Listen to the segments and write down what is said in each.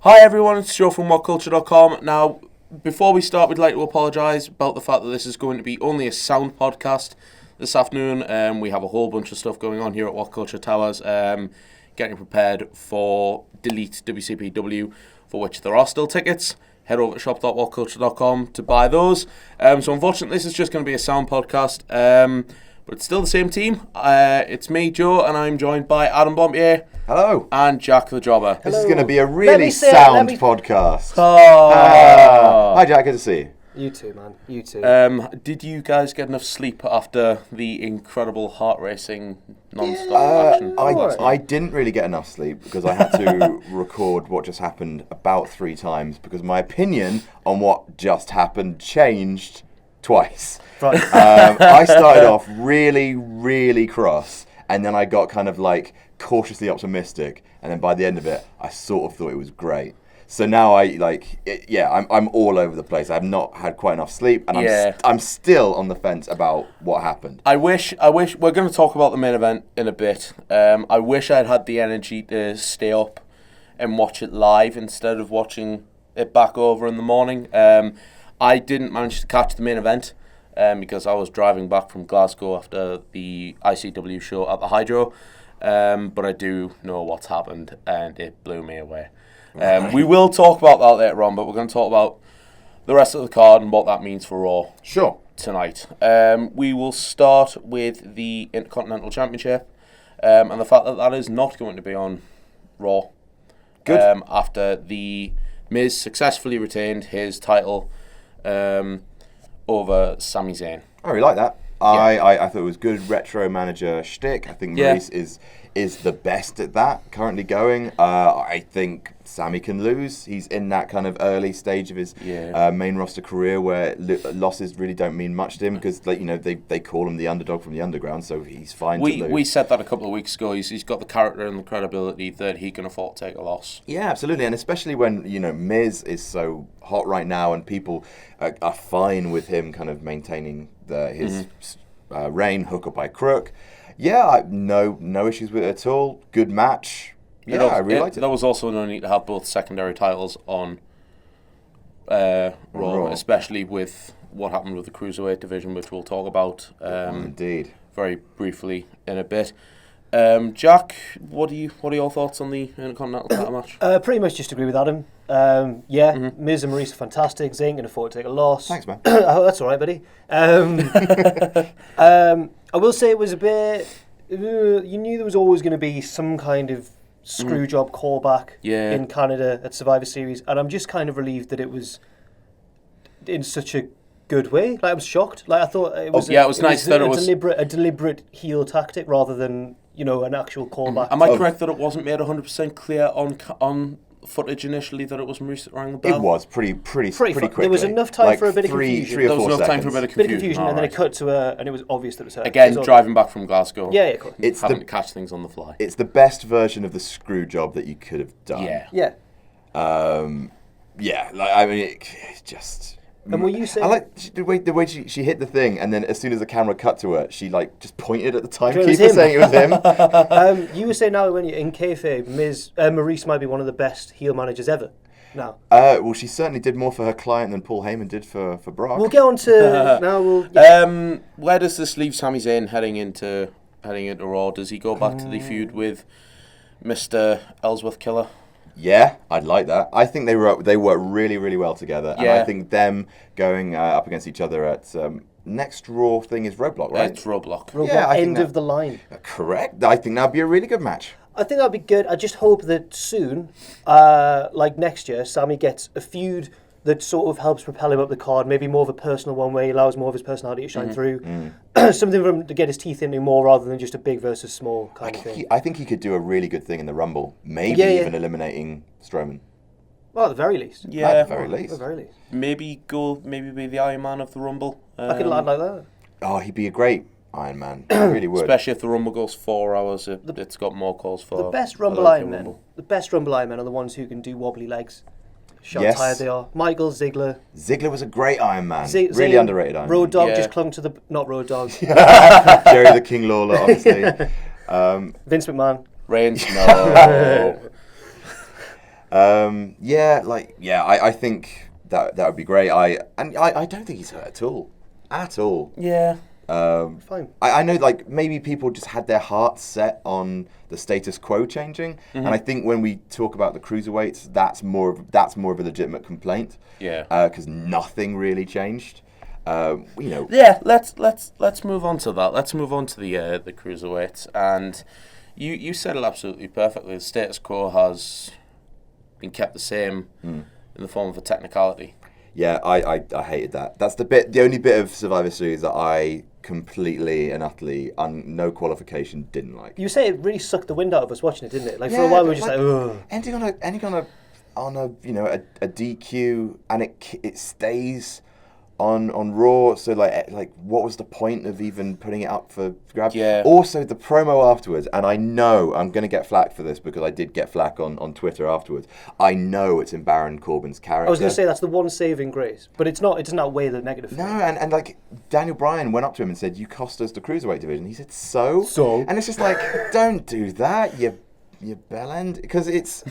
Hi everyone, it's Joe from WhatCulture.com. Now, before we start, we'd like to apologise about the fact that this is going to be only a sound podcast this afternoon. We have a whole bunch of stuff going on here at WhatCulture Towers, getting prepared for Delete WCPW, for which there are still tickets. Head over to shop.whatculture.com to buy those. So unfortunately, this is just going to be a sound podcast, but it's still the same team. It's me, Joe, and I'm joined by Adam Blampied. Hello. And Jack the Jobber. This is going to be a really sound podcast. Oh. Hi, Jack. Good to see you. You too, man. You too. Did you guys get enough sleep after the incredible heart-racing, non-stop action? I didn't really get enough sleep because I had to record what just happened about 3 times because my opinion on what just happened changed twice. Right. I started off really, really cross, and then I got kind of like cautiously optimistic, and then by the end of it, I sort of thought it was great. So now I'm all over the place. I have not had quite enough sleep, and I'm still on the fence about what happened. I wish we're going to talk about the main event in a bit. I wish I'd had the energy to stay up and watch it live instead of watching it back over in the morning. I didn't manage to catch the main event because I was driving back from Glasgow after the ICW show at the Hydro. But I do know what's happened, and it blew me away. We will talk about that later on, but we're going to talk about the rest of the card and what that means for Raw tonight. We will start with the Intercontinental Championship and the fact that that is not going to be on Raw. Good. After the Miz successfully retained his title over Sami Zayn. I really like that. I thought it was good retro manager shtick. I think Maurice is the best at that currently going. I think Sami can lose. He's in that kind of early stage of his main roster career where losses really don't mean much to him because they call him the underdog from the underground, so he's fine to lose. We said that a couple of weeks ago. He's got the character and the credibility that he can afford to take a loss. Yeah, absolutely, and especially when Miz is so hot right now and people are fine with him kind of maintaining his reign hook or by crook. Yeah, no issues with it at all. Good match. Yeah, I really liked it. There was also no need to have both secondary titles on Raw, especially with what happened with the Cruiserweight division, which we'll talk about indeed very briefly in a bit. Jack, what are your thoughts on the Intercontinental title match? Pretty much just agree with Adam. Miz and Maurice are fantastic. Zayn can afford to take a loss. Thanks, man. Oh, that's all right, buddy. I will say it was a bit... you knew there was always going to be some kind of screw job callback in Canada at Survivor Series, and I'm just kind of relieved that it was in such a good way. Like, I was shocked. Like, I thought it was. It was nice that it was a deliberate heel tactic rather than an actual callback. Am I correct that it wasn't made 100% clear on footage initially that it was Maurice that rang the bell? It was pretty quickly. There was enough time for a bit of confusion. There was enough time for a bit of confusion. And then it cut to and it was obvious that it was her. Again, driving back from Glasgow. Yeah, cool. It's having to catch things on the fly. It's the best version of the screw job that you could have done. Yeah. It's just. And were you saying? I like the way she hit the thing, and then as soon as the camera cut to her, she just pointed at the timekeeper saying it was him. You were saying now when you're in kayfabe, Maurice might be one of the best heel managers ever. Now. Well, she certainly did more for her client than Paul Heyman did for Brock. We'll get on to now. Where does this leave Sami Zayn heading into Raw? Does he go back to the feud with Mr. Ellsworth Killer? Yeah, I'd like that. I think they work really, really well together. And I think them going up against each other at next Raw thing is Roadblock, right? It's Roadblock. End of the line. Correct. I think that'd be a really good match. I think that'd be good. I just hope that soon, like next year, Sami gets a feud that sort of helps propel him up the card, maybe more of a personal one where he allows more of his personality to shine through. Something for him to get his teeth into more rather than just a big versus small kind of thing. I think he could do a really good thing in the Rumble, maybe even eliminating Strowman. Well, at the very least. Yeah. At the very least. Maybe be the Iron Man of the Rumble. I could lad like that. Oh, he'd be a great Iron Man. He really would. Especially if the Rumble goes 4 hours, it's got more calls for the best Rumble Iron Men. The best Rumble Iron Men are the ones who can do wobbly legs. Show how tired they are. Michael, Ziggler. Ziggler was a great Iron Man. Really underrated Iron Man. Road Dogg just clung to the... Not Road Dogg. Jerry the King Lawler, obviously. Vince McMahon. Reigns, no. I think that would be great. I don't think he's hurt at all. At all. Yeah. Fine. I know, like, maybe people just had their hearts set on the status quo changing, and I think when we talk about the cruiserweights, that's more of a legitimate complaint. Yeah. Because nothing really changed. Yeah. Let's move on to that. Let's move on to the cruiserweights, and you said it absolutely perfectly. The status quo has been kept the same in the form of a technicality. Yeah, I hated that. That's the only bit of Survivor Series that I completely and utterly, no qualification, didn't like. You say it really sucked the wind out of us watching it, didn't it? Like, for a while we were just like, ugh. Ending on a DQ, and it stays on Raw. So like what was the point of even putting it up for grabs? Yeah. Also, the promo afterwards, and I know I'm going to get flack for this because I did get flack on Twitter afterwards. I know it's in Baron Corbin's character. I was going to say that's the one saving grace, but it's not. It doesn't outweigh the negative. No, and like Daniel Bryan went up to him and said, "You cost us the cruiserweight division." He said, "So?" And it's just like, don't do that, you bellend, because it's.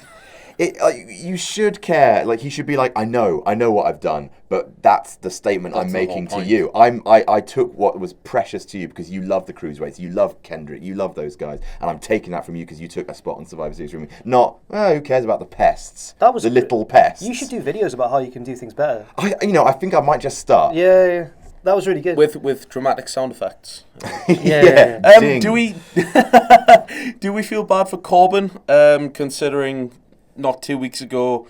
You should care. Like, he should be like, I know what I've done, but that's the statement I'm making to you. I took what was precious to you because you love the cruiserweights, you love Kendrick, you love those guys, and I'm taking that from you because you took a spot on Survivor Series from me. Not, who cares about the pests? That was the little pests. You should do videos about how you can do things better. I think I might just start. Yeah. That was really good. With dramatic sound effects. Yeah. Do we feel bad for Corbin, considering not 2 weeks ago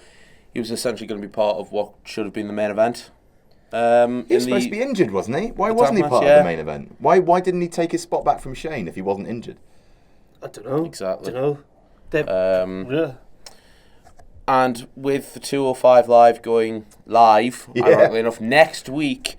he was essentially going to be part of what should have been the main event? He was supposed to be injured, wasn't he? Why wasn't he part of the main event? Why didn't he take his spot back from Shane if he wasn't injured? I don't know. Exactly. I don't know. And with the 205 Live going live, ironically enough, next week,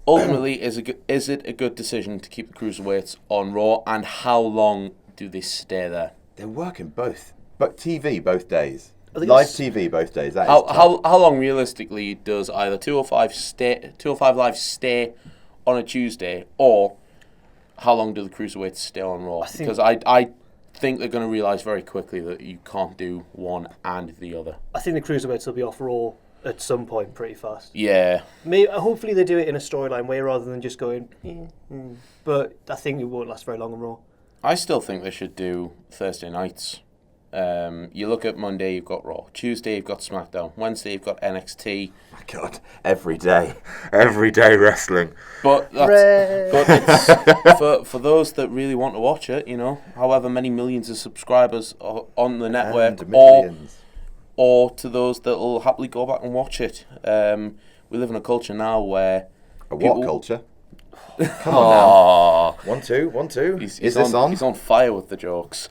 ultimately, is it a good decision to keep the cruiserweights on Raw, and how long do they stay there? They're working both. But TV both days. Live TV both days. That is how long realistically does either 205 Live stay on a Tuesday, or how long do the cruiserweights stay on Raw? Because I think they're going to realise very quickly that you can't do one and the other. I think the cruiserweights will be off Raw at some point pretty fast. Yeah. Hopefully they do it in a storyline way rather than just going, but I think it won't last very long on Raw. I still think they should do Thursday nights. You look at Monday, you've got Raw. Tuesday, you've got SmackDown. Wednesday, you've got NXT. My God, every day wrestling. But it's for those that really want to watch it, however many millions of subscribers on the network, or to those that will happily go back and watch it. We live in a culture now where what culture? Come on now. 1 2 1 2. Is this on? He's on fire with the jokes.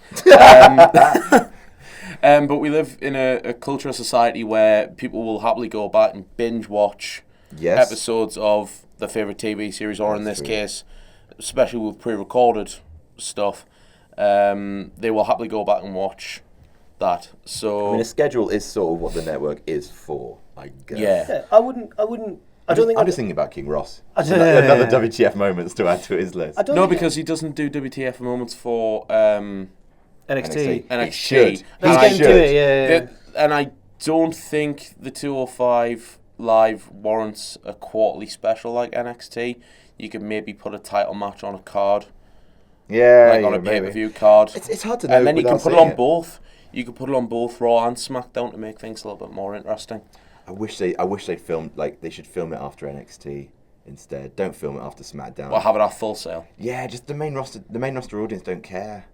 But we live in a culture of society where people will happily go back and binge watch episodes of their favourite TV series, or in this case, especially with pre-recorded stuff, they will happily go back and watch that. So a schedule is sort of what the network is for, I guess. Yeah. I wouldn't. I'm just thinking about King Ross. Another WTF moments to add to his list. Because he doesn't do WTF moments for NXT. He should. Let's get into it, And I don't think the 205 Live warrants a quarterly special like NXT. You could maybe put a title match on a card. On a pay-per-view card. It's hard to know. And then you can put it on both. You could put it on both Raw and SmackDown to make things a little bit more interesting. I wish they'd filmed, they should film it after NXT instead. Don't film it after SmackDown. Or have it at Full Sail. Yeah, just the main roster audience don't care.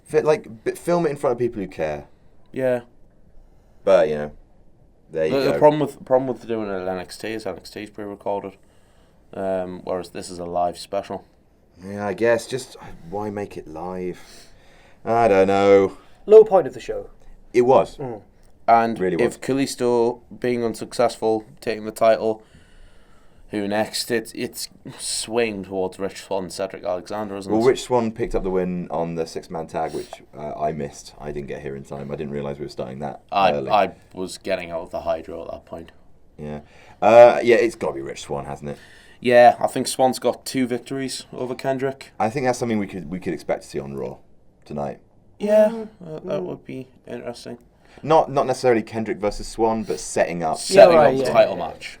Film it in front of people who care. Yeah. But there you go. The problem with doing it at NXT is NXT is pre-recorded, whereas this is a live special. Yeah, I guess. Just why make it live? I don't know. Low point of the show. It was. And really if Kalisto being unsuccessful, taking the title, who next? It's swinging towards Rich Swann and Cedric Alexander, isn't it? Well, Rich Swann picked up the win on the 6-man tag, which I missed. I didn't get here in time. I didn't realise we were starting that early. I was getting out of the Hydro at that point. Yeah. It's got to be Rich Swann, hasn't it? Yeah, I think Swann's got 2 victories over Kendrick. I think that's something we could expect to see on Raw tonight. Yeah, that would be interesting. Not necessarily Kendrick versus Swan, but setting up the title match.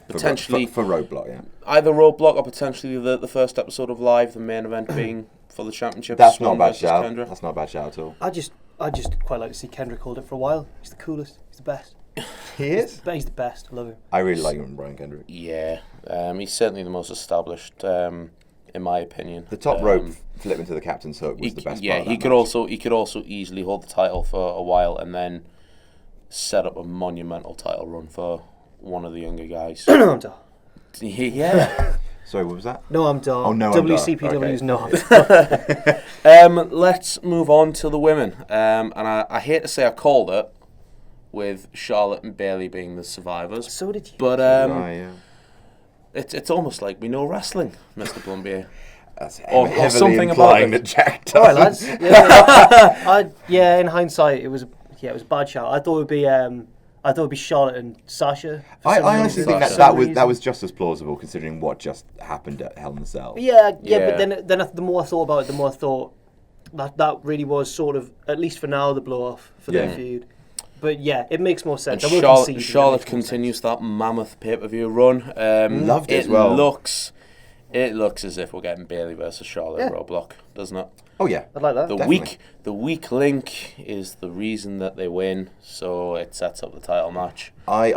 Potentially for Roadblock, yeah. Either Roadblock or potentially the first episode of Live, the main event being for the championship. That's Swan not a bad versus shout. Kendra. That's not a bad shout at all. I just quite like to see Kendrick hold it for a while. He's the coolest. He's the best. He is? He's the best. I love him. I really like him and Brian Kendrick. Yeah, he's certainly the most established, in my opinion. The top rope flip into the captain's hook was the best part of that he could also easily hold the title for a while and then set up a monumental title run for one of the younger guys. No, I'm done. Yeah. Sorry, what was that? No, I'm done. Oh, no, WCPW's not. Let's move on to the women. And I hate to say I called it with Charlotte and Bayley being the survivors. So did you. But yeah. it's almost like we know wrestling, Mr. Plumbier. That's Or something implying about that Jack doesn't. All right, lads. Yeah, in hindsight, it was a bad shout. I thought it would be Charlotte and Sasha. I honestly think that was just as plausible considering what just happened at Hell in a Cell. Yeah. But then the more I thought about it, the more I thought that really was sort of, at least for now, the blow off for their feud. But yeah, it makes more sense. And Charlotte continues that mammoth pay-per-view run. Loved it as well. It looks as if we're getting Bayley versus Charlotte at Roadblock, doesn't it? Oh yeah, I'd like that. The weak link is the reason that they win, so it sets up the title match. we're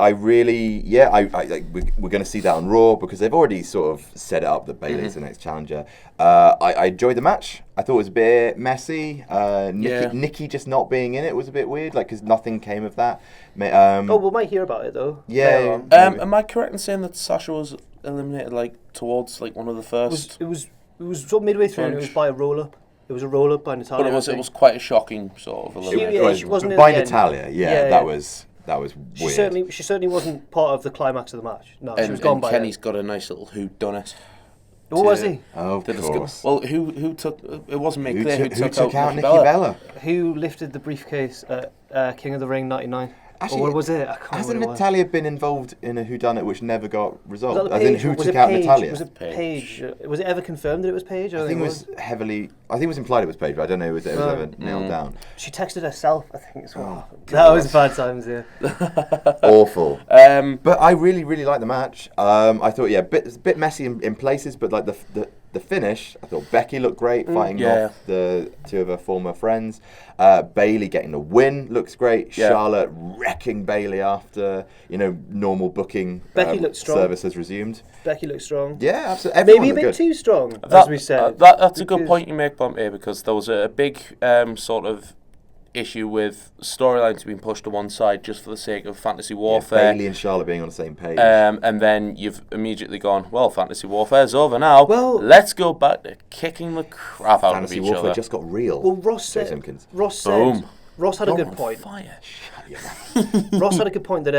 going to see that on Raw because they've already sort of set it up that Bayley's the next challenger. I enjoyed the match. I thought it was a bit messy. Nikki just not being in it was a bit weird, like because nothing came of that. We might hear about it though. Yeah. Am I correct in saying that Sasha was eliminated like towards like one of the first? It was sort of midway through, and it was by a roll up. It was a roll up by Natalia. But it was quite a shocking sort of elimination. She wasn't by in the Natalia. end. That was weird. She certainly wasn't part of the climax of the match. No, and, she was gone by. Kenny's got a nice little whoddunit. What was he? Oh, of course. Well, who took? It wasn't made clear who took out Nikki Bella. Who lifted the briefcase at King of the Ring '99? Actually, or what was it? I can't hasn't remember Natalia been involved in a whodunit which never got resolved? Was that As in, who took out Natalia? Was it Paige? Was it ever confirmed that it was Paige? I think it was heavily. I think it was implied it was Paige, but I don't know if it was ever nailed down. She texted herself, I think, as well. That was bad times, yeah. Awful. But I really, really liked the match. I thought, a bit messy in places, but like the finish, I thought Becky looked great, fighting off the two of her former friends. Bayley getting the win looks great. Yeah. Charlotte wrecking Bayley after normal booking. Becky looked strong. Service has resumed. Becky looked strong. Yeah, absolutely. Everyone maybe a bit too strong, as we said. That's a good point you make, Blumpy, because there was a big sort of issue with storylines being pushed to one side just for the sake of fantasy warfare. Bayley and Charlotte being on the same page. And then you've immediately gone, well, fantasy warfare's over now. Well, let's go back to kicking the crap out of each other. Fantasy warfare just got real. Well, Ross Joe said. Simkins. Boom. Ross had a good point. Fire. Ross had a good point that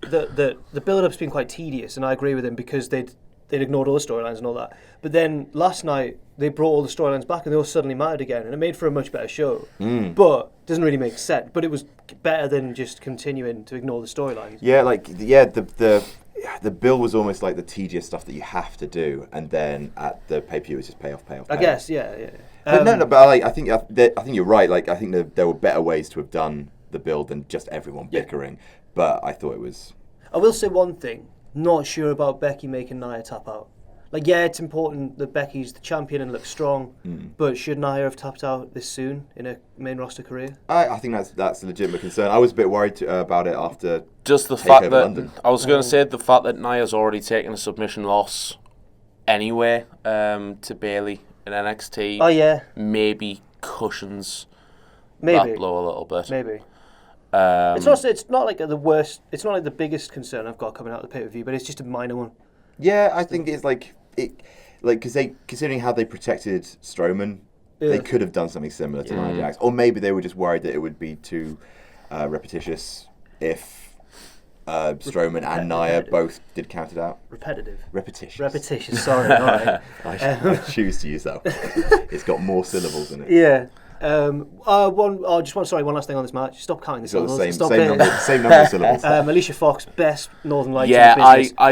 the build-up's been quite tedious, and I agree with him because they'd ignored all the storylines and all that. But then last night they brought all the storylines back and they all suddenly mattered again, and it made for a much better show. But doesn't really make sense. But it was better than just continuing to ignore the storylines. Yeah, the bill was almost like the tedious stuff that you have to do, and then at the pay-per-view it's just pay off. I guess, yeah. But I think you're right. Like I think there were better ways to have done the build than just everyone bickering. But I thought it was. I will say one thing. Not sure about Becky making Nia tap out. Like, it's important that Becky's the champion and looks strong, but should Nia have tapped out this soon in a main roster career? I think that's a legitimate concern. I was a bit worried about it after just the fact that London. I was going to say the fact that Nia's already taken a submission loss anyway to Bayley in NXT. Oh yeah, maybe cushions that blow a little bit. Maybe. It's not like the worst. It's not like the biggest concern I've got coming out of the pay-per-view, but it's just a minor one. Yeah, I think it's because considering how they protected Strowman, they could have done something similar to Nia Jax, or maybe they were just worried that it would be too repetitious if Strowman and Nia both did count it out. Repetitious. Sorry, all right. I choose to use that. It's got more syllables in it. Yeah. One last thing on this match. Stop counting the syllables. Same number of syllables. Alicia Fox, best Northern Lights. Yeah,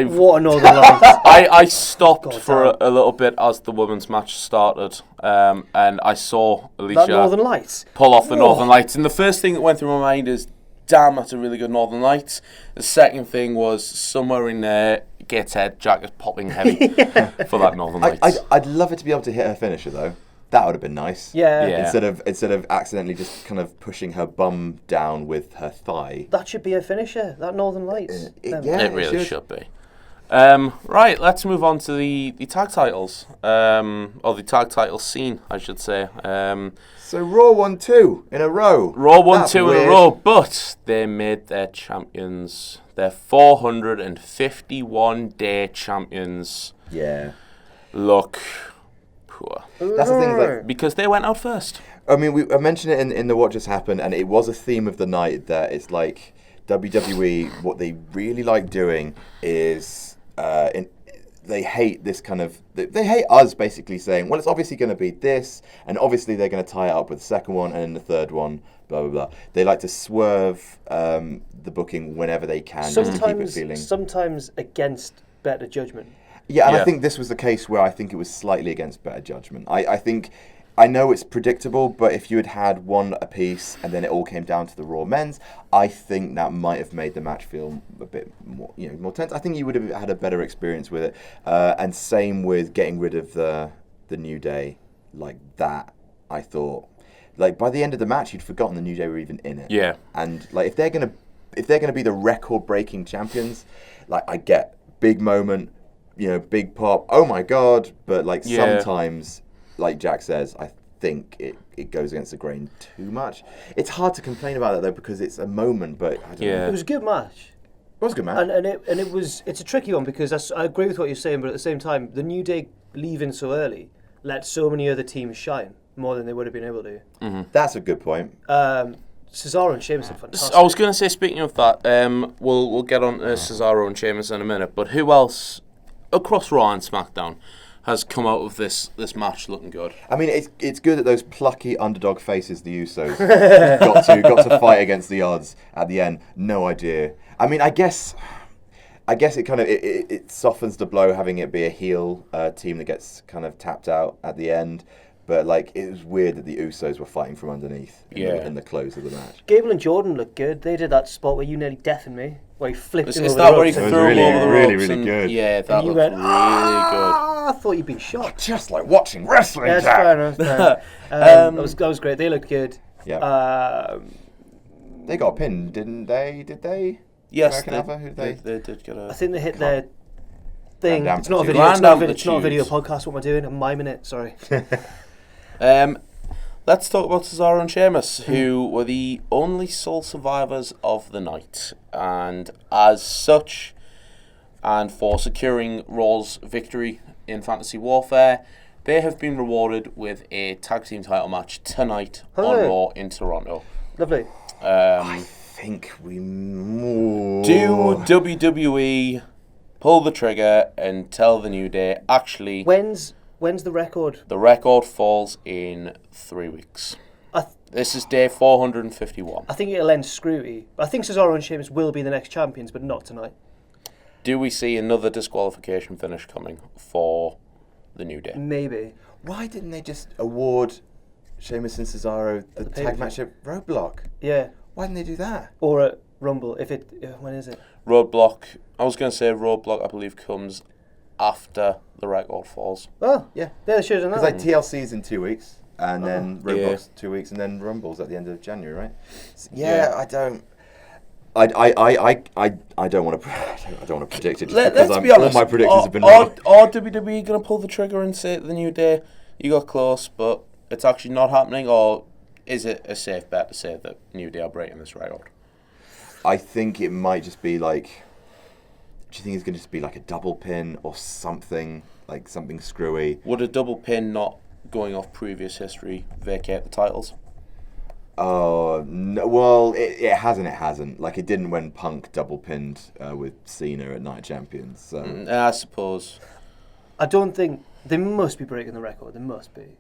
what a Northern Lights. I stopped for a little bit as the women's match started, and I saw Alicia Northern Lights pull off the Northern Lights, and the first thing that went through my mind is, damn, that's a really good Northern Lights. The second thing was somewhere in there, Gateshead, Jack is popping heavy for that Northern Lights. I'd love it to be able to hit her finisher though. That would have been nice. Yeah. Instead of accidentally just kind of pushing her bum down with her thigh. That should be a finisher. That Northern Lights. It really should be. Right, let's move on to the tag titles, or the tag title scene, I should say. So Raw won 2 in a row. Raw won 2 in a row, but they made their champions, their 451-day champions, look poor. That's the thing, like, because they went out first. I mean, I mentioned it in the What Just Happened, and it was a theme of the night that it's like WWE, what they really like doing is they hate this kind of... They hate us basically saying, well, it's obviously going to be this, and obviously they're going to tie it up with the second one and then the third one, blah, blah, blah. They like to swerve the booking whenever they can, just to keep it feeling... Sometimes against better judgment. Yeah, and I think this was the case where I think it was slightly against better judgment. I think... I know it's predictable, but if you had one apiece and then it all came down to the Raw men's, I think that might have made the match feel a bit more, more tense. I think you would have had a better experience with it. And same with getting rid of the New Day like that. I thought, like by the end of the match, you'd forgotten the New Day were even in it. Yeah. And like if they're gonna be the record-breaking champions, like I get big moment, big pop. Oh my god! But like sometimes. Like Jack says, I think it goes against the grain too much. It's hard to complain about that though because it's a moment, but I don't know. It was a good match. It was a good match. And it's a tricky one because I agree with what you're saying, but at the same time, the New Day leaving so early let so many other teams shine more than they would have been able to. Mm-hmm. That's a good point. Cesaro and Sheamus are fantastic. I was going to say, speaking of that, we'll get on to Cesaro and Sheamus in a minute, but who else across Raw and SmackDown has come out of this match looking good? I mean, it's good that those plucky underdog faces, the Usos, got to fight against the odds at the end. No idea. I mean, I guess it kind of it softens the blow having it be a heel team that gets kind of tapped out at the end. But like, it was weird that the Usos were fighting from underneath in the close of the match. Gable and Jordan looked good. They did that spot where you nearly deafened me, where he flipped him over the that ropes. where he threw him over the ropes? Really good. Yeah, that looked went, really good. I thought you'd been shot. Just like watching wrestling. Yeah, Jack. fair enough. That was great. They looked good. Yeah. They got a pin, didn't they? Did they? Yes, they did get a... I think they hit their thing. Grand It's not a amplitude. video. Grand It's not a video amplitude. podcast. What am I doing? I'm miming it. Sorry. Let's talk about Cesaro and Sheamus, who were the only sole survivors of the night, and as such, and for securing Raw's victory in Fantasy Warfare, they have been rewarded with a tag team title match tonight on Raw in Toronto. Lovely. I think we do WWE pull the trigger and tell the New Day, actually... When's the record? The record falls in 3 weeks. This is day 451. I think it'll end screwy. I think Cesaro and Sheamus will be the next champions, but not tonight. Do we see another disqualification finish coming for the New Day? Maybe. Why didn't they just award Sheamus and Cesaro the tag match at Roadblock? Yeah. Why didn't they do that? Or at Rumble, when is it? Roadblock, I was going to say Roadblock, I believe, comes after the record falls. Oh, yeah. They should have done that. Because like TLC's in 2 weeks, and then Roadblock's 2 weeks, and then Rumble's at the end of January, right? So, I don't want to predict it just Let's be honest. All my predictions have been wrong. Are WWE going to pull the trigger and say to the New Day, you got close, but it's actually not happening, or is it a safe bet to say that New Day are breaking this record? I think it might just be like... Do you think it's going to just be like a double pin or something, like something screwy? Would a double pin not going off previous history vacate the titles? Oh, no, well, it hasn't. Like, it didn't when Punk double pinned with Cena at Night of Champions. So. I suppose. I don't think... They must be breaking the record. They must be.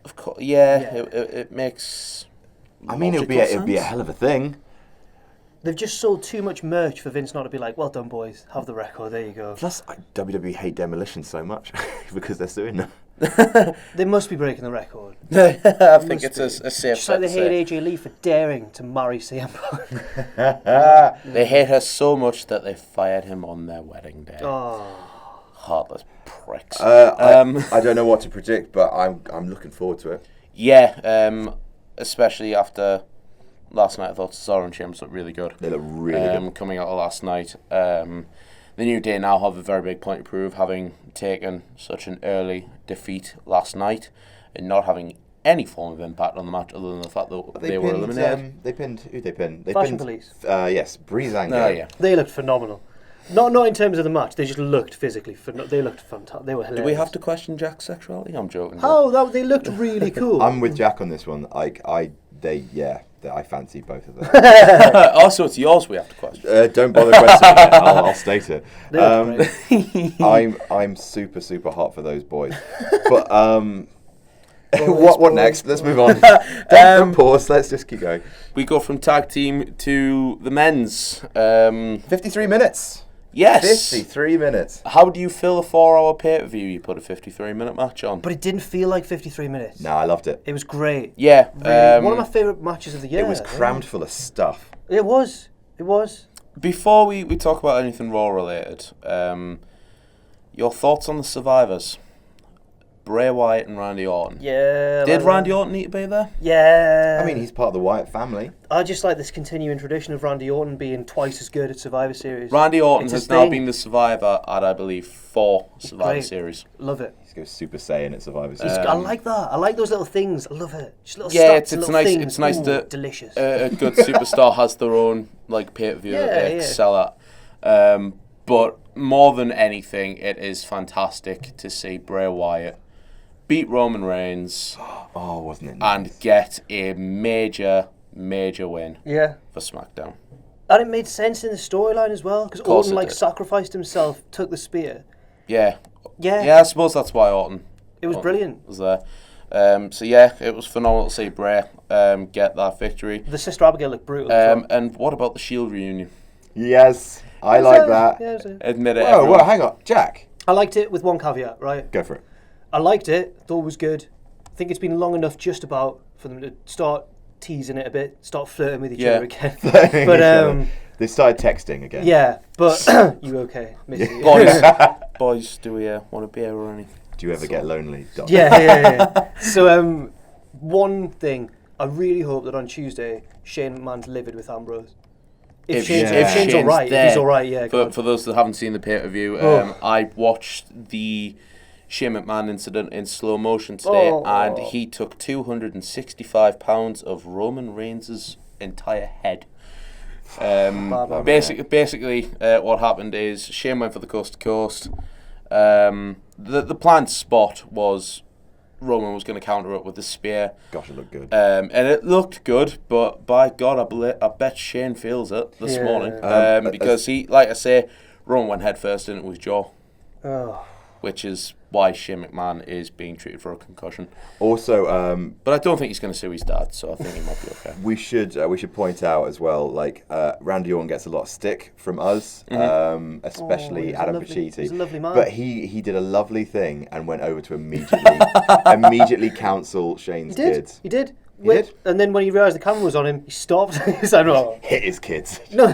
Of course, it makes... I mean, it'd be a hell of a thing. They've just sold too much merch for Vince not to be like, well done, boys, have the record, there you go. Plus, WWE hate Demolition so much because they're suing them. They must be breaking the record. I think it's a safe Just like they bet to hate say. AJ Lee for daring to marry CM Punk. They hate her so much that they fired him on their wedding day. Heartless pricks. I don't know what to predict, but I'm looking forward to it. Yeah, especially after last night. I thought Cesaro and Sheamus looked really good. They look really good. Coming out of last night. The New Day now have a very big point to prove, having taken such an early defeat last night and not having any form of impact on the match other than the fact that they were eliminated. They pinned. Who they pinned? They Fashion pinned, Police. Yes, Breezango. Oh, yeah. They looked phenomenal. Not in terms of the match. They just looked physically. They looked fantastic. They were hilarious. Do we have to question Jack's sexuality? I'm joking. They looked really cool. I'm with Jack on this one. I fancy both of them. Also, it's yours we have to question. Don't bother questioning it. I'll state it. Great. I'm super hot for those boys. But what next? Let's move on. Don't pause. Let's just keep going. We go from tag team to the men's. 53 minutes. Yes. 53 minutes. How do you fill a 4-hour pay-per-view? You put a 53-minute match on. But it didn't feel like 53 minutes. No, I loved it. It was great. Yeah. Really, one of my favourite matches of the year. It was crammed full of stuff. It was. Before we talk about anything Raw related, your thoughts on the survivors? Bray Wyatt and Randy Orton. Yeah. Did Randy Orton need to be there? Yeah. I mean, he's part of the Wyatt family. I just like this continuing tradition of Randy Orton being twice as good at Survivor Series. Randy Orton It's has his now thing. been the survivor at, I believe, 4 Survivor Great. Series. Love it. He goes Super Saiyan at Survivor Series. I like that. I like those little things. I love it. Just little Yeah, stats, it's little nice. things. It's nice Ooh, that delicious. a good superstar has their own pay-per-view that they Yeah. excel at. But more than anything, it is fantastic to see Bray Wyatt beat Roman Reigns Oh, wasn't it nice? and get a major win Yeah. for SmackDown. And it made sense in the storyline as well, because course Orton it did. sacrificed himself, took the spear. Yeah. Yeah. Yeah, I suppose that's why Orton. It was brilliant. Was there. So yeah, it was phenomenal to see Bray get that victory. The Sister Abigail looked brutal. as well. And what about the Shield reunion? Yes, I like that. Yeah, it was Admit it. Whoa, everyone. hang on. Jack, I liked it with one caveat, right? go for it. I liked it, thought it was good. I think it's been long enough just about for them to start teasing it a bit, start flirting with each other again. But They started texting again. yeah, but you okay, Missy? Boys, do we want a beer or anything? Do you ever get lonely, Doc? Yeah. So one thing, I really hope that on Tuesday Shane McMahon's livid with Ambrose. If Shane's all right, if he's all right, yeah. For those that haven't seen the pay-per-view, I watched the Shane McMahon incident in slow motion today, and he took 265 pounds of Roman Reigns' entire head. Basically, what happened is Shane went for the coast to coast. The planned spot was Roman was going to counter it with the spear. Gosh, it looked good. And it looked good, but by God, I bet Shane feels it this morning. Because he, like I say, Roman went head first and it was Joe. Which is why Shane McMahon is being treated for a concussion. Also, but I don't think he's going to sue his dad, so I think he might be okay. we should point out as well, Randy Orton gets a lot of stick from us, especially he's Adam a lovely- Pacitti. he's a lovely man. But he did a lovely thing and went over to immediately counsel Shane's kids. He did. did? And then when he realised the camera was on him, he stopped. He said, "Oh, Hit his kids. no,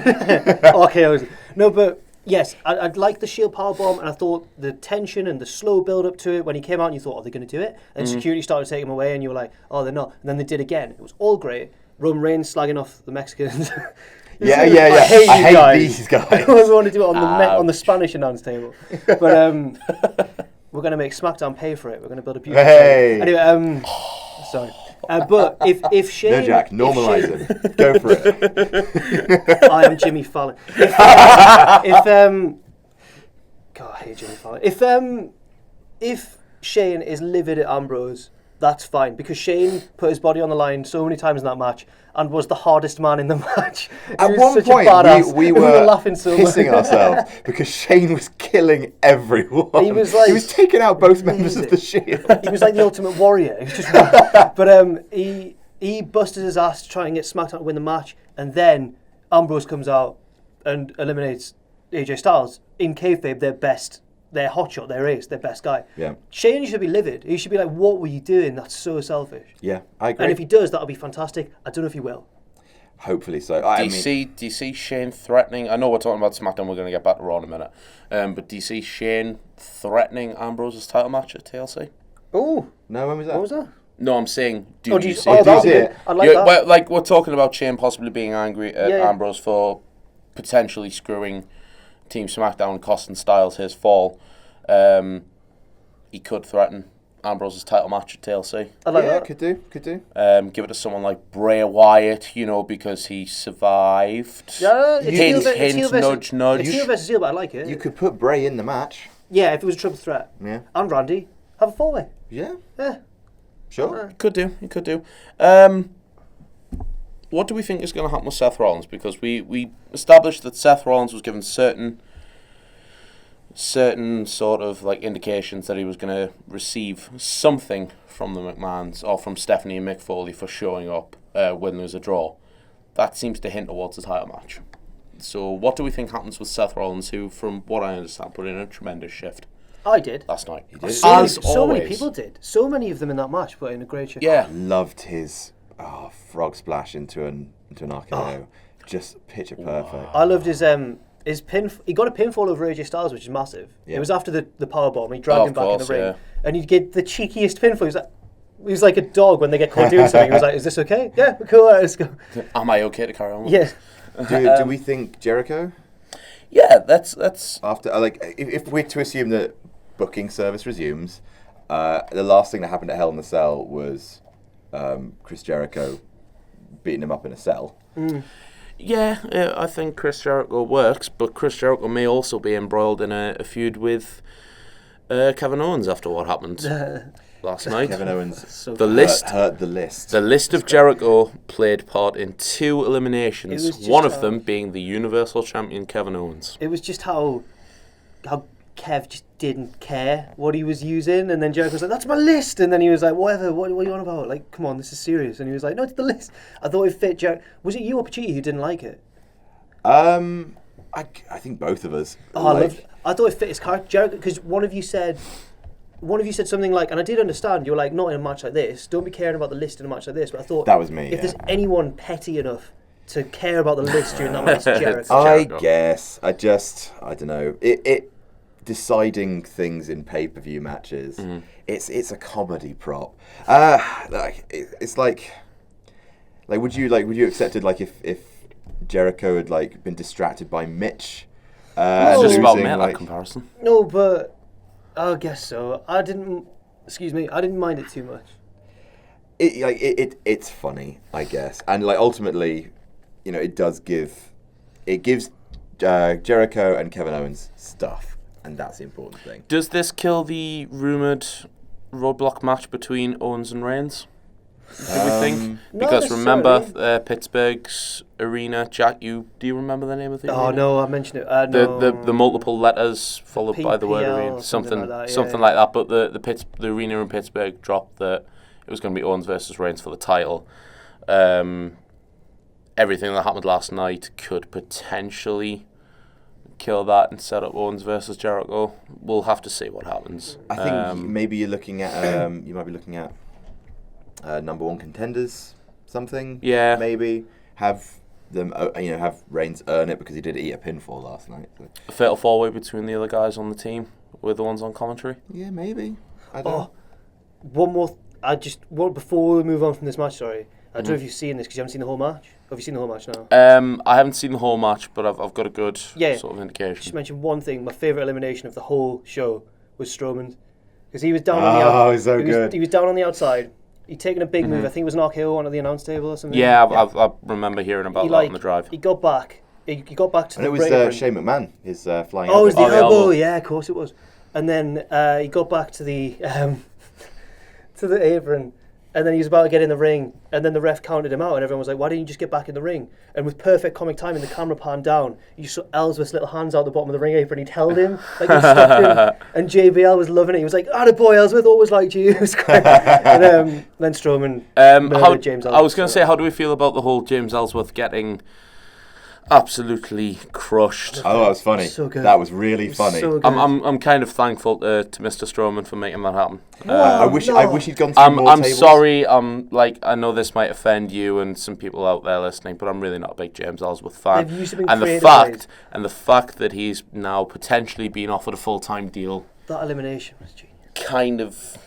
okay, no, but." Yes, I'd like the Shield powerbomb, and I thought the tension and the slow build up to it when he came out, and you thought, are they going to do it? And security started taking him away, and you were like, oh, they're not. And then they did again. It was all great. Roman Reigns slagging off the Mexicans. Yeah. I hate you hate guys. these guys. I always want to do it on the Spanish announce table, but we're going to make SmackDown pay for it. We're going to build a beautiful. Hey. Anyway, sorry. But if Shane... No, Jack, normalise him. Go for it. I am Jimmy Fallon. God, I hate Jimmy Fallon. If Shane is livid at Ambrose, that's fine, because Shane put his body on the line so many times in that match and was the hardest man in the match. At one point, we were laughing so pissing much. ourselves because Shane was killing everyone. He was taking out both members of the Shield. He was like the ultimate warrior. He was just, but he busted his ass to try and get SmackDown to win the match, and then Ambrose comes out and eliminates AJ Styles in kayfabe, their best their hotshot, their ace, their best guy. Yeah. Shane should be livid. He should be like, what were you doing? That's so selfish. Yeah, I agree. And if he does, that'll be fantastic. I don't know if he will. Hopefully so. Do you see Shane threatening? I know we're talking about SmackDown. We're going to get back to Raw in a minute. But do you see Shane threatening Ambrose's title match at TLC? Oh. No, when was that? What was that? No, I'm saying, do you see Oh, it? that'd be good. I like that. Well, like, we're talking about Shane possibly being angry at Ambrose for potentially screwing Team SmackDown and costing Styles his fall. He could threaten Ambrose's title match at TLC. I like that. Could do. Give it to someone like Bray Wyatt, because he survived. Yeah, hint, nudge, nudge. It's heel versus heel, but I like it. You could put Bray in the match. Yeah, if it was a triple threat. Yeah. And Randy. Have a four-way. Yeah. Yeah. Sure. You could do. What do we think is going to happen with Seth Rollins? Because we established that Seth Rollins was given certain sort of like indications that he was going to receive something from the McMahons or from Stephanie and Mick Foley for showing up when there's a draw. That seems to hint towards a title match. So what do we think happens with Seth Rollins, who, from what I understand, put in a tremendous shift? I did. Last night. So many people did. So many of them in that match put in a great shift. Yeah. I loved his frog splash into an RKO. Just picture perfect. I loved his pin. He got a pinfall over AJ Styles, which is massive. Yeah. It was after the powerbomb. He dragged him back in the ring, and he'd get the cheekiest pinfall. He was like a dog when they get caught doing something. He was like, "Is this okay? Yeah, we're cool. Let's go." Am I okay to carry on? Yeah. Do we think Jericho? Yeah, that's After if we're to assume that booking service resumes, the last thing that happened at Hell in a Cell was Chris Jericho beating him up in a cell. Yeah, I think Chris Jericho works, but Chris Jericho may also be embroiled in a feud with Kevin Owens after what happened last night. Kevin Owens The list hurt the list. The list of Jericho played part in 2 eliminations, one of them being the Universal Champion Kevin Owens. It was just how Kev just didn't care what he was using, and then Jericho was like, "That's my list," and then he was like, "Whatever, what are you on about? Like, come on, this is serious." And he was like, "No, it's the list." I thought it fit Jericho. Was it you or Pachi who didn't like it? I think both of us. I thought it fit his character, Jericho, because one of you said something like, and I did understand, you were like, not in a match like this, don't be caring about the list in a match like this, but I thought that was me. If there's anyone petty enough to care about the list during that match, it's Jericho. I guess. I don't know. It deciding things in pay-per-view matches. It's a comedy prop. It's like would you accepted if Jericho had been distracted by Mitch? It's just about that comparison. No, but I guess so. I didn't mind it too much. It's funny, I guess, and ultimately, it gives Jericho and Kevin Owens stuff. And that's the important thing. Does this kill the rumoured roadblock match between Owens and Reigns? Do we think? Because remember Pittsburgh's arena, Jack, do you remember the name of the arena? Oh no, I mentioned it. No. The multiple letters followed by the word arena, something like that. But the arena in Pittsburgh dropped that it was going to be Owens versus Reigns for the title. Everything that happened last night could potentially kill that and set up Owens versus Jericho. We'll have to see what happens. I think maybe you're looking at you might be looking at number 1 contenders, something. Yeah. Maybe have them have Reigns earn it because he did eat a pinfall last night. So. A fatal 4-way between the other guys on the team with the ones on commentary. Yeah, maybe. I don't know. One more. Before we move on from this match, sorry. I don't know if you've seen this because you haven't seen the whole match. Have you seen the whole match now? I haven't seen the whole match, but I've got a good sort of indication. Just mention one thing. My favourite elimination of the whole show was Strowman, because he was down on the outside. Oh, he's so good. He was down on the outside. He'd taken a big move. I think it was an RKO onto the announce table or something. Yeah, I remember hearing about that on the drive. He got back. He got back to and the it was apron. Shane McMahon, his flying elbow. Oh, it was the elbow. elbow. Yeah, of course it was. And then he got back to the to the apron. And then he was about to get in the ring, and then the ref counted him out, and everyone was like, "Why didn't you just get back in the ring?" And with perfect comic timing, the camera panned down. You saw Ellsworth's little hands out the bottom of the ring apron. He'd held him, like he'd stopped him. And JBL was loving it. He was like, "Attaboy, Ellsworth, always liked you." It was great. And then Strowman murdered James Ellsworth. I was going to say, how do we feel about the whole James Ellsworth getting absolutely crushed. Oh, that was funny. So good. That was really funny. So good. I'm kind of thankful to Mr. Strowman for making that happen. I wish he'd gone through more I'm tables. sorry. I know this might offend you and some people out there listening, but I'm really not a big James Ellsworth fan. They've used him in And the creative fact that he's now potentially being offered a full-time deal That elimination was genius. kind of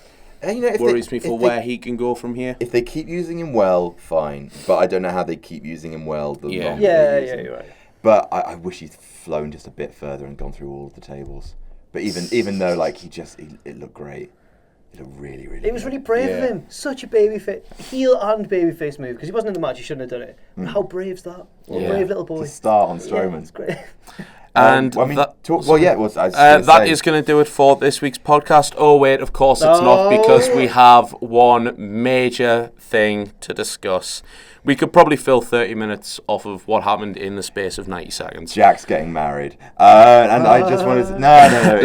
If worries me for where he can go from here. If they keep using him well, fine. But I don't know how they keep using him well the longer they Yeah, use him. you're right. But I wish he'd flown just a bit further and gone through all of the tables. But even though like it looked great, it looked really really. It was good. really brave of him. Such a heel and babyface move because he wasn't in the match. He shouldn't have done it. But how brave's that? What a brave little boy. To start on Yeah, Strowman. it's great. And that is going to do it for this week's podcast. Oh wait, of course it's not, because we have one major thing to discuss. We could probably fill 30 minutes off of what happened in the space of 90 seconds. Jack's getting married, and I just wanted to no.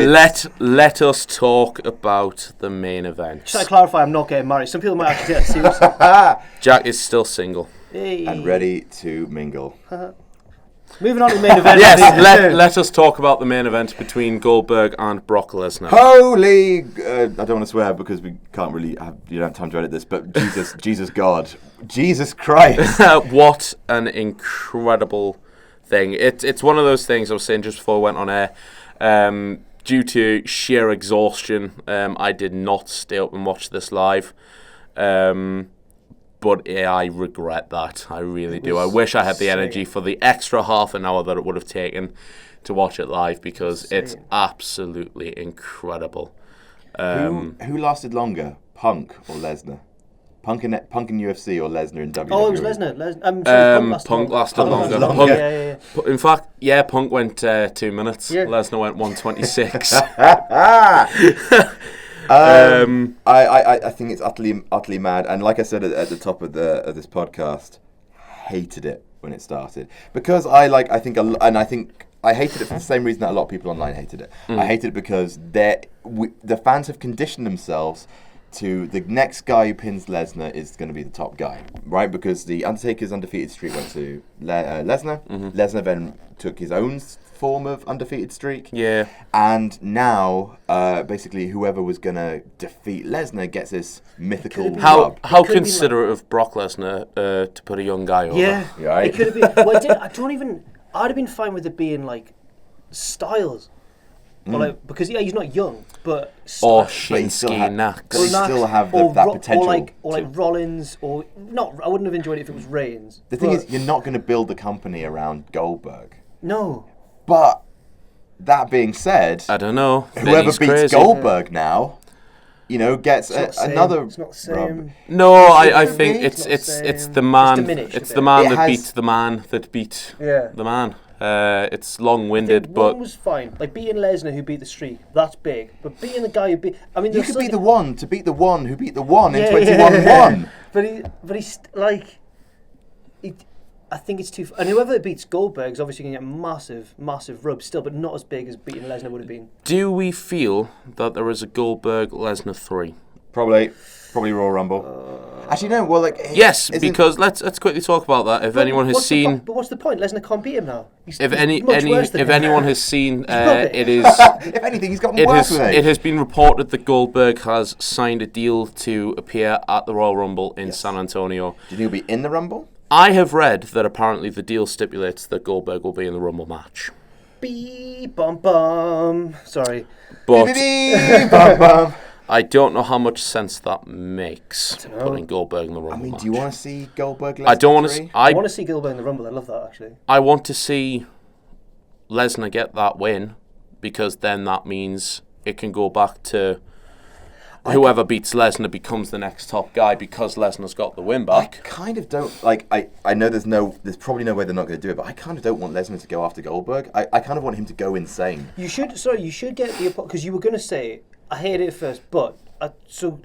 Let us talk about the main event. Should I clarify? I'm not getting married. Some people might actually take that seriously. Jack is still single. Hey. And ready to mingle. Moving on to the main event. Yes, let us talk about the main event between Goldberg and Brock Lesnar. Holy! I don't want to swear because we can't really you don't have time to edit this, but Jesus God, Jesus Christ! What an incredible thing! It's one of those things I was saying just before we went on air. Due to sheer exhaustion, I did not stay up and watch this live. But I regret that. I really do. I wish I had the energy for the extra half an hour that it would have taken to watch it live, because it's absolutely incredible. Who lasted longer, Punk or Lesnar? Punk in UFC or Lesnar in WWE? Oh, it was Lesnar. Punk lasted longer. Yeah. In fact, Punk went 2 minutes. Yeah. Lesnar went 1:26. I think it's utterly mad, and like I said at the top of this podcast, hated it when it started because I think I hated it for the same reason that a lot of people online hated it. I hated it because the fans have conditioned themselves to the next guy who pins Lesnar is going to be the top guy, right? Because the Undertaker's undefeated streak went to Lesnar. Lesnar then took his own form of undefeated streak. Yeah. And now, basically, whoever was going to defeat Lesnar gets this mythical rub. How considerate of Brock Lesnar to put a young guy over. Yeah. Right. It could have been. Well, I'd have been fine with it being like Styles. Or because he's not young, but or But Shinsuke Nax. They still have that potential. Or like Rollins, or not. I wouldn't have enjoyed it if it was Reigns. The thing is, you're not going to build the company around Goldberg. No. But that being said, I don't know. whoever beats crazy. Goldberg now, gets another It's not the same. rub. No, I think It's not it's same. the man. It's diminished It's a the bit. man It that has- beats the man that beat Yeah. the man. It's long-winded, but one was fine. Like beating Lesnar, who beat the streak, that's big. But beating the guy who beat, You could be the one to beat the one who beat the one in 21-1. But he's like, I think it's too. And whoever beats Goldberg is obviously going to get massive rub still, but not as big as beating Lesnar would have been. do we feel that there is a Goldberg Lesnar 3? Probably Royal Rumble. Actually, no. Well, Yes, because let's quickly talk about that. If anyone has What's the seen, but what's the point? Lesnar can't beat him now. He's if much worse than him. anyone has seen, rubbish. it is. if anything, he's gotten worse with It has been reported that Goldberg has signed a deal to appear at the Royal Rumble in San Antonio. Do you think he'll be in the Rumble? I have read that apparently the deal stipulates that Goldberg will be in the Rumble match. Beep bum bum. Sorry. But Bum, bum. I don't know how much sense that makes, putting Goldberg in the Rumble match. Do you want to see Goldberg Lesnar? I don't want to. I want to see Goldberg in the Rumble. I love that actually. I want to see Lesnar get that win, because then that means it can go back to whoever beats Lesnar becomes the next top guy, because Lesnar's got the win back. I kind of don't I know there's probably no way they're not going to do it, but I kind of don't want Lesnar to go after Goldberg. I kind of want him to go insane. You should get the, because you were going to say I hate it first, but do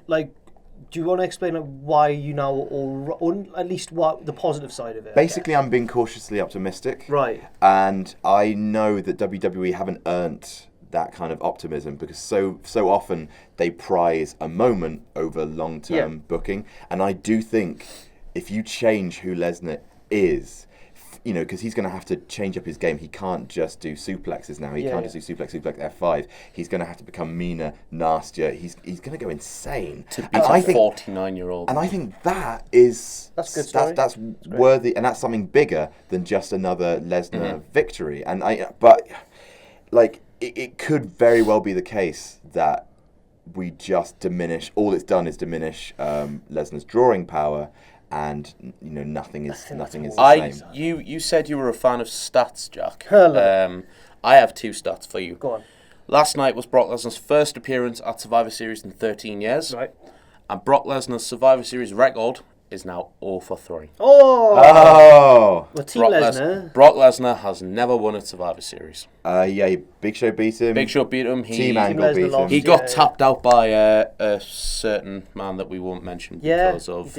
you want to explain why you now, or at least what the positive side of it? Basically, I'm being cautiously optimistic. Right. And I know that WWE haven't earned that kind of optimism, because so often they prize a moment over long-term booking. And I do think if you change who Lesnar is, because he's going to have to change up his game. He can't just do suplexes now. He can't just do suplex F5. He's going to have to become meaner, nastier. He's going to go insane. To beat a 49-year-old. And I think that is... That's a good story. That's worthy, and that's something bigger than just another Lesnar victory. And it could very well be the case that we just diminish... All it's done is diminish Lesnar's drawing power, and nothing is the same. You said you were a fan of stats, Jack. Hello. I have 2 stats for you. Go on. Last night was Brock Lesnar's first appearance at Survivor Series in 13 years. Right. And Brock Lesnar's Survivor Series record is now 0-3. Oh! Well, Team Lesnar. Brock Lesnar has never won at Survivor Series. Big Show beat him. Big Show beat him. Team Angle beat him. He got tapped out by a certain man that we won't mention because of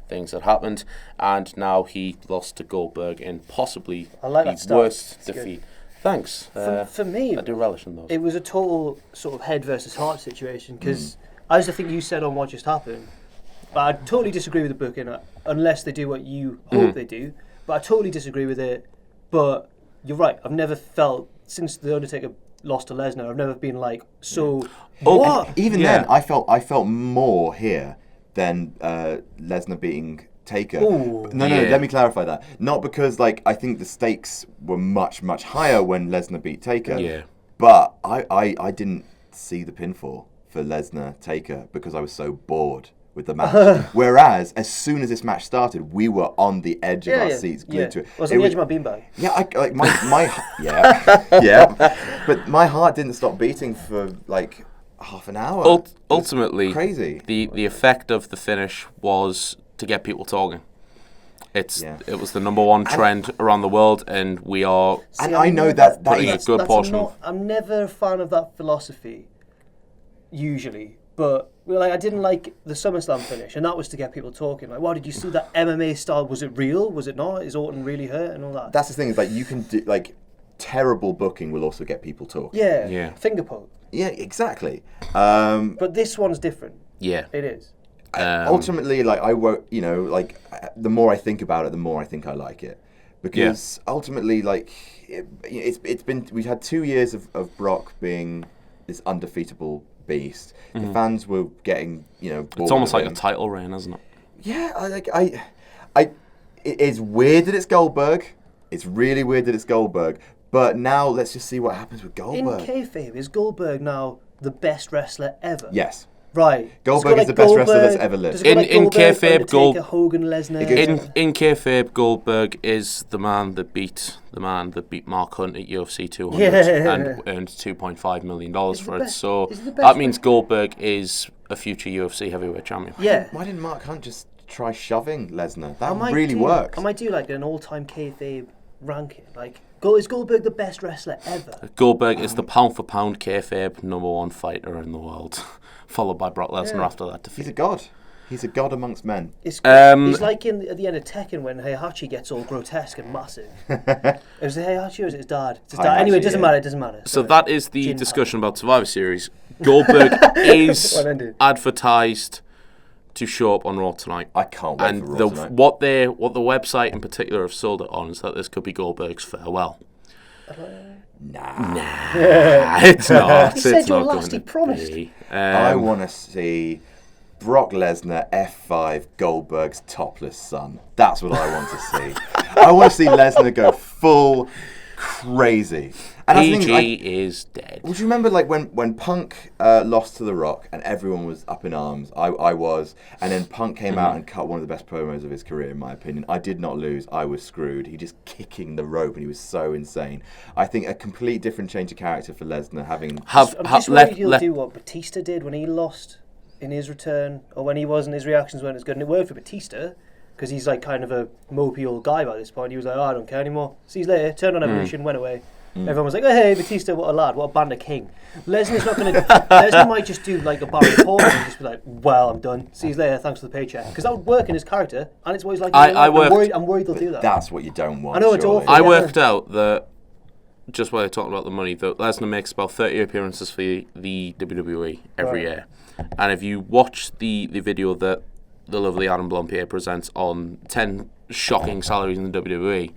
things that happened. And now he lost to Goldberg in possibly the worst defeat. Good. Thanks. For me, I do relish in those. It was a total sort of head versus heart situation because, as I think you said on What Just Happened, I totally disagree with the booking unless they do what you hope they do. But I totally disagree with it. But you're right. I've never felt, since The Undertaker lost to Lesnar, I've never been like, so what? Even then, I felt more here than Lesnar beating Taker. Ooh. No, let me clarify that. Not because I think the stakes were much, much higher when Lesnar beat Taker. Yeah. But I didn't see the pinfall for Lesnar Taker because I was so bored with the match. Whereas as soon as this match started, we were on the edge of our seats, glued to it. I was on the edge of my beanbag. Yeah, but my heart didn't stop beating for half an hour. Ultimately, crazy. The effect of the finish was to get people talking. It was the number one trend around the world, and we are. And I know that is a good portion. I'm never a fan of that philosophy, usually, but I didn't like the SummerSlam finish, and that was to get people talking. Wow, did you see that MMA style? Was it real? Was it not? Is Orton really hurt and all that? That's the thing, is you can do terrible booking will also get people talking. Yeah. Finger poke. Yeah, exactly. But this one's different. Yeah, it is. Ultimately, I won't. The more I think about it, the more I think I like it, because ultimately, it's been. We've had 2 years of Brock being this undefeatable beast. The fans were getting, bored. It's almost like a title reign, isn't it? Yeah, it's weird that it's Goldberg. It's really weird that it's Goldberg. But now let's just see what happens with Goldberg. In kayfabe, is Goldberg now the best wrestler ever? Yes. Right. Goldberg is the best wrestler that's ever lived. In kayfabe, Hogan, Lesnar. In kayfabe, Goldberg is the man that beat Mark Hunt at UFC 200 and earned $2.5 million for it. So that means Goldberg is a future UFC heavyweight champion. Yeah. Why didn't Mark Hunt just try shoving Lesnar? That really works. I might do an all-time kayfabe ranking. Is Goldberg the best wrestler ever? Goldberg is the pound-for-pound kayfabe #1 fighter in the world, followed by Brock Lesnar after that defeat. He's a god. He's a god amongst men. He's like at the end of Tekken when Heihachi gets all grotesque and massive. Is it Heihachi or is it his dad? It's his dad. Anyway, it doesn't matter. So that is the discussion about Survivor Series. Goldberg is advertised to show up on Raw tonight. I can't wait for Raw tonight. What the website in particular have sold it on is that this could be Goldberg's farewell. Nah, it's not. He said your last. He promised. I want to see Brock Lesnar F5 Goldberg's topless son. That's what I want to see. I want to see Lesnar go full crazy. And PG is dead. Would you remember when Punk lost to The Rock and everyone was up in arms? I was. And then Punk came out and cut one of the best promos of his career, in my opinion. I did not lose. I was screwed. He just kicking the rope and he was so insane. I think a complete different change of character for Lesnar having... I'm just worried he'll do what Batista did when he lost in his return, or when he wasn't, his reactions weren't as good. And it worked for Batista, because he's kind of a mopey old guy by this point. He was like, I don't care anymore. See you later. Turned on Evolution, went away. Everyone was like, oh, hey, Batista, what a lad, what a band of king. Lesnar's not going to... Lesnar might just do a Barry Corbin and just be like, well, I'm done. See you later, thanks for the paycheck. Because that would work in his character, and it's what he's like. I'm worried they'll do that. That's what you don't want. I know, it's awful. I worked out that, just while they're talking about the money, that Lesnar makes about 30 appearances for the WWE every year. And if you watch the video that the lovely Adam Blampied presents on 10 shocking salaries in the WWE,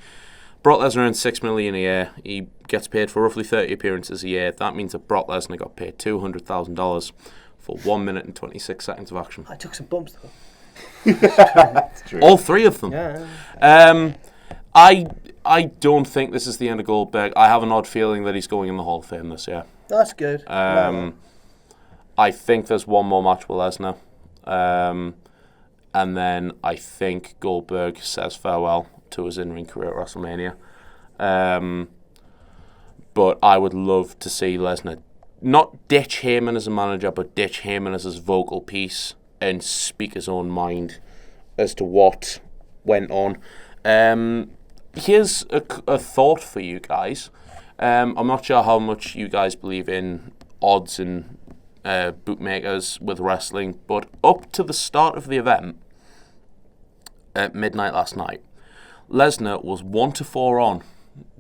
Brock Lesnar earns $6 million a year. He gets paid for roughly 30 appearances a year. That means that Brock Lesnar got paid $200,000 for 1 minute and 26 seconds of action. I took some bumps though. It's true. All three of them. Yeah. I don't think this is the end of Goldberg. I have an odd feeling that he's going in the Hall of Fame this year. That's good. I think there's one more match with Lesnar. And then I think Goldberg says farewell to his in-ring career at WrestleMania. But I would love to see Lesnar not ditch Heyman as a manager, but ditch Heyman as his vocal piece and speak his own mind as to what went on. Here's a thought for you guys. I'm not sure how much you guys believe in odds and bookmakers with wrestling, but up to the start of the event at midnight last night, Lesnar was 1-4 on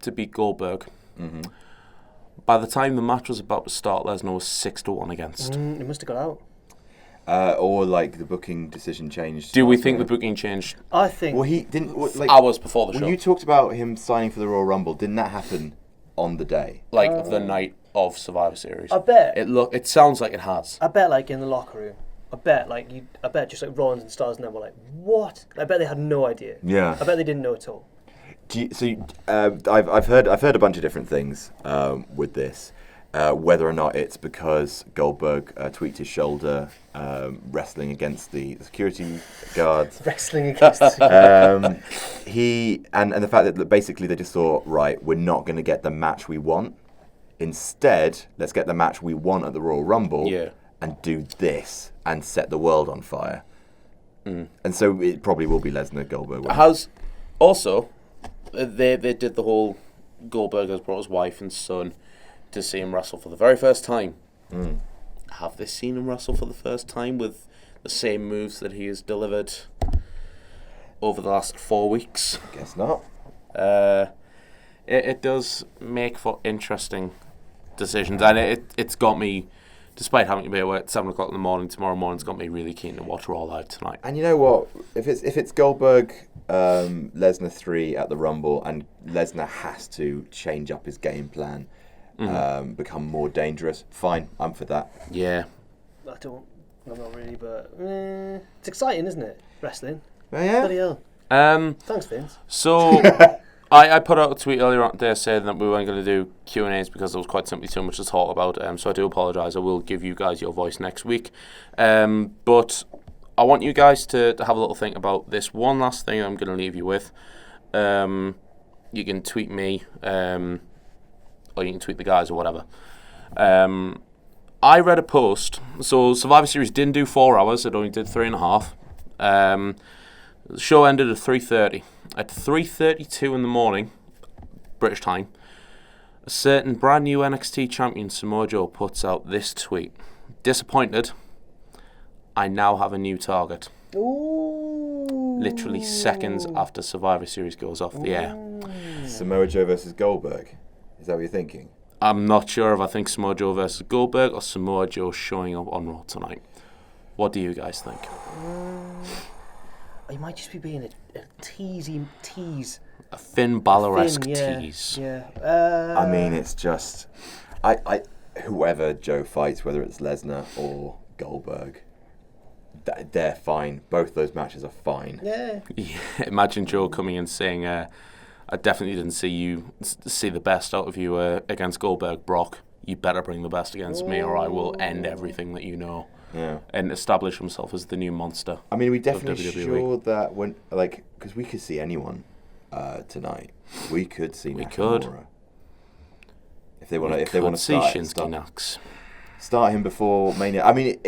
to beat Goldberg. Mm-hmm. By the time the match was about to start, Lesnar was 6-1 against. He must have got out. Or like the booking decision changed. Do we think the booking changed? I think. Well, he didn't. Like, hours before the show. When you talked about him signing for the Royal Rumble, didn't that happen on the day? Like the night of Survivor Series. I bet. It sounds like it has. I bet, like in the locker room. I bet just like Rollins and Stars and them were like, what? I bet they had no idea. Yeah. I bet they didn't know at all. I've heard a bunch of different things with this. Whether or not it's because Goldberg tweaked his shoulder wrestling against the security guards. Wrestling against he and the fact that basically they just thought, right, we're not going to get the match we want. Instead, let's get the match we want at the Royal Rumble and do this and set the world on fire. And so it probably will be Lesnar Goldberg. Also, they did the whole Goldberg has brought his wife and son to see him wrestle for the very first time. Have they seen him wrestle for the first time with the same moves that he has delivered over the last 4 weeks? Guess not. It does make for interesting decisions, and it's got me, despite having to be awake at 7 o'clock in the morning tomorrow morning, it's got me really keen to watch Raw live tonight. And you know what? If it's Goldberg, Lesnar 3 at the Rumble, and Lesnar has to change up his game plan, become more dangerous, fine, I'm for that. Yeah. I'm not really, but it's exciting, isn't it? Wrestling. Oh, yeah. Bloody hell. Thanks, Vince. So I put out a tweet earlier on today saying that we weren't going to do Q&As because there was quite simply too much to talk about. So I do apologise. I will give you guys your voice next week. But I want you guys to have a little think about this one last thing I'm going to leave you with. You can tweet me, or you can tweet the guys or whatever. I read a post. So Survivor Series didn't do 4 hours. It only did 3.5. The show ended at 3:30. At 3:32 in the morning, British time, a certain brand new NXT champion Samoa Joe puts out this tweet. Disappointed. I now have a new target. Ooh. Literally seconds after Survivor Series goes off the air. Samoa Joe versus Goldberg. Is that what you're thinking? I'm not sure if I think Samoa Joe versus Goldberg or Samoa Joe showing up on Raw tonight. What do you guys think? He might just be being a tease. A Finn Balor-esque tease. Yeah. I mean, it's just... whoever Joe fights, whether it's Lesnar or Goldberg, they're fine. Both those matches are fine. Yeah. Imagine Joe coming and saying, I definitely didn't see the best out of you against Goldberg, Brock. You better bring the best against me or I will end everything that you know. Yeah. And establish himself as the new monster. I mean, we definitely WWE. sure that because we could see anyone tonight. We could see Nakamura. Could. If they want to see Shinsuke Nax. Start him before Mania. I mean,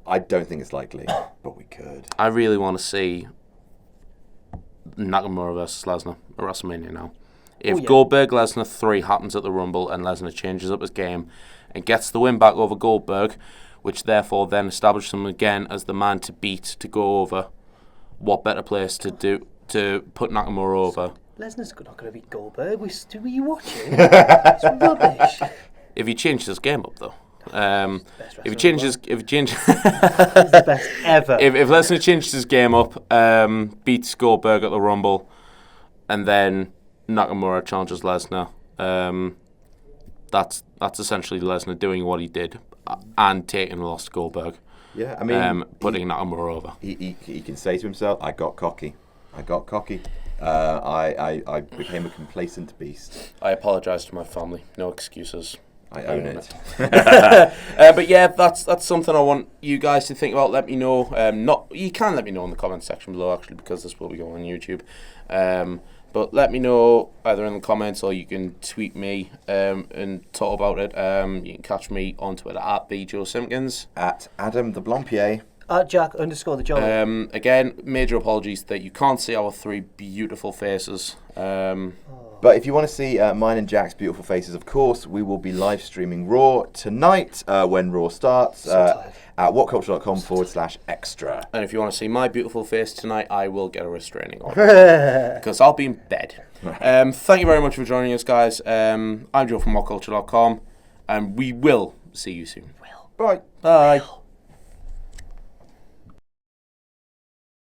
I don't think it's likely, but we could. I really want to see Nakamura versus Lesnar at WrestleMania now. If Goldberg Lesnar 3 happens at the Rumble and Lesnar changes up his game and gets the win back over Goldberg, which therefore then establishes him again as the man to beat to go over, what better place to do to put Nakamura over? Lesnar's not going to beat Goldberg. Were you watching? It's rubbish. If he changed his game up though. If he He's the best ever. If Lesnar changed his game up, beats Goldberg at the Rumble, and then Nakamura challenges Lesnar. That's essentially Lesnar doing what he did and taking a loss to Goldberg. Yeah, I mean, putting Nakamura over. He can say to himself, "I got cocky. I became a complacent beast." I apologise to my family. No excuses. I own it. But yeah, that's something I want you guys to think about. Let me know. You can let me know in the comment section below, actually, because this will be going on YouTube. But let me know either in the comments or you can tweet me and talk about it. You can catch me on Twitter at the Joe Simkins. At Adam the Blampied. At Jack_the John. Again, major apologies that you can't see our three beautiful faces. But if you want to see mine and Jack's beautiful faces, of course, we will be live streaming Raw tonight when Raw starts at whatculture.com/extra. And if you want to see my beautiful face tonight, I will get a restraining order because I'll be in bed. Thank you very much for joining us, guys. I'm Joe from WhatCulture.com, and we will see you soon. Bye. Bye.